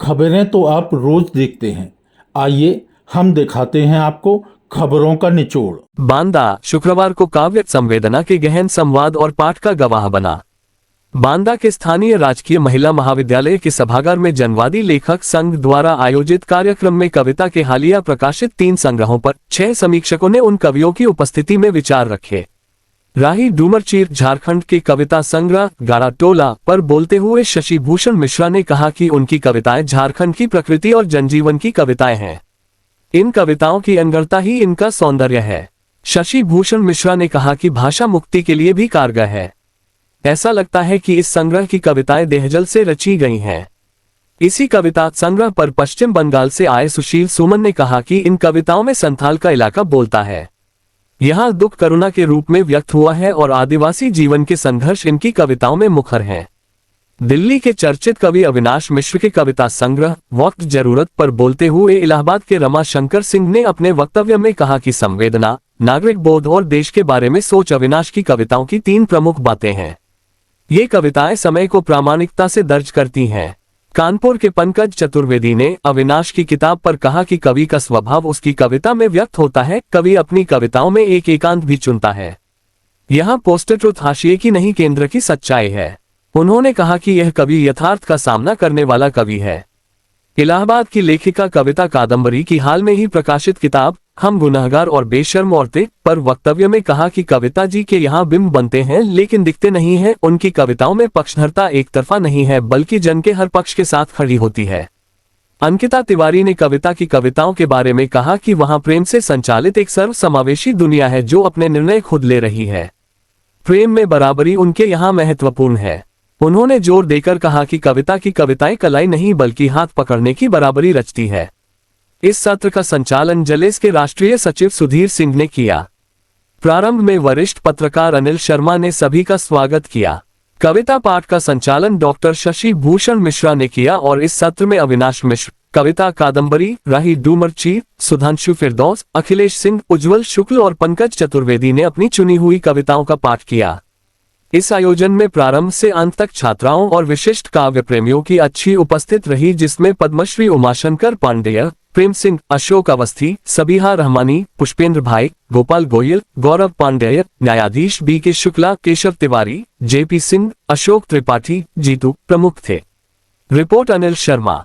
खबरें तो आप रोज देखते हैं, आइए हम दिखाते हैं आपको खबरों का निचोड़। बांदा शुक्रवार को काव्य संवेदना के गहन संवाद और पाठ का गवाह बना। बांदा के स्थानीय राजकीय महिला महाविद्यालय के सभागार में जनवादी लेखक संघ द्वारा आयोजित कार्यक्रम में कविता के हालिया प्रकाशित 3 संग्रहों पर 6 समीक्षकों ने उन कवियों की उपस्थिति में विचार रखे। राही डूमरचीर झारखंड के कविता संग्रह गारा टोला पर बोलते हुए शशि भूषण मिश्रा ने कहा कि उनकी कविताएं झारखंड की प्रकृति और जनजीवन की कविताएं हैं। इन कविताओं की अनगढ़ता ही इनका सौंदर्य है। शशि भूषण मिश्रा ने कहा कि भाषा मुक्ति के लिए भी कारगर है। ऐसा लगता है कि इस संग्रह की कविताएं देहजल से रची गई हैं। इसी कविता संग्रह पर पश्चिम बंगाल से आए सुशील सुमन ने कहा कि इन कविताओं में संथाल का इलाका बोलता है। यहाँ दुख करुणा के रूप में व्यक्त हुआ है और आदिवासी जीवन के संघर्ष इनकी कविताओं में मुखर हैं। दिल्ली के चर्चित कवि अविनाश मिश्र के कविता संग्रह वक्त जरूरत पर बोलते हुए इलाहाबाद के रमा शंकर सिंह ने अपने वक्तव्य में कहा कि संवेदना, नागरिक बोध और देश के बारे में सोच अविनाश की कविताओं की 3 प्रमुख बातें हैं। ये कविताएं समय को प्रामाणिकता से दर्ज करती हैं। कानपुर के पंकज चतुर्वेदी ने अविनाश की किताब पर कहा कि कवि का स्वभाव उसकी कविता में व्यक्त होता है। कवि अपनी कविताओं में एक एकांत भी चुनता है। यहाँ पोस्टर ट्रुथ हाशिए की नहीं, केंद्र की सच्चाई है। उन्होंने कहा कि यह कवि यथार्थ का सामना करने वाला कवि है। इलाहाबाद की लेखिका कविता कादम्बरी की हाल में ही प्रकाशित किताब हम गुनहगार और बेशर्म औरतें पर वक्तव्य में कहा कि कविता जी के यहाँ बिंब बनते हैं लेकिन दिखते नहीं हैं। उनकी कविताओं में पक्षधरता एक तरफा नहीं है बल्कि जन के हर पक्ष के साथ खड़ी होती है। अंकिता तिवारी ने कविता की कविताओं के बारे में कहा कि वहाँ प्रेम से संचालित एक सर्वसमावेशी दुनिया है जो अपने निर्णय खुद ले रही है। प्रेम में बराबरी उनके यहाँ महत्वपूर्ण है। उन्होंने जोर देकर कहा कि कविता की कविताएं कलाई नहीं बल्कि हाथ पकड़ने की बराबरी रचती है। इस सत्र का संचालन जलेस के राष्ट्रीय सचिव सुधीर सिंह ने किया। प्रारंभ में वरिष्ठ पत्रकार अनिल शर्मा ने सभी का स्वागत किया। कविता पाठ का संचालन डॉक्टर शशि भूषण मिश्रा ने किया और इस सत्र में अविनाश मिश्र, कविता कादम्बरी, राही डूमरचीर, सुधांशु फिरदौस, अखिलेश सिंह, उज्जवल शुक्ल और पंकज चतुर्वेदी ने अपनी चुनी हुई कविताओं का पाठ किया। इस आयोजन में प्रारंभ से अंत तक छात्राओं और विशिष्ट काव्य प्रेमियों की अच्छी उपस्थित रही, जिसमें पद्मश्री उमाशंकर पांडेय, प्रेम सिंह, अशोक अवस्थी, सबीहा रहमानी, पुष्पेंद्र भाई, गोपाल गोयल, गौरव पांडेय, न्यायाधीश बी के शुक्ला, केशव तिवारी, जेपी सिंह, अशोक त्रिपाठी, जीतू प्रमुख थे। रिपोर्ट अनिल शर्मा।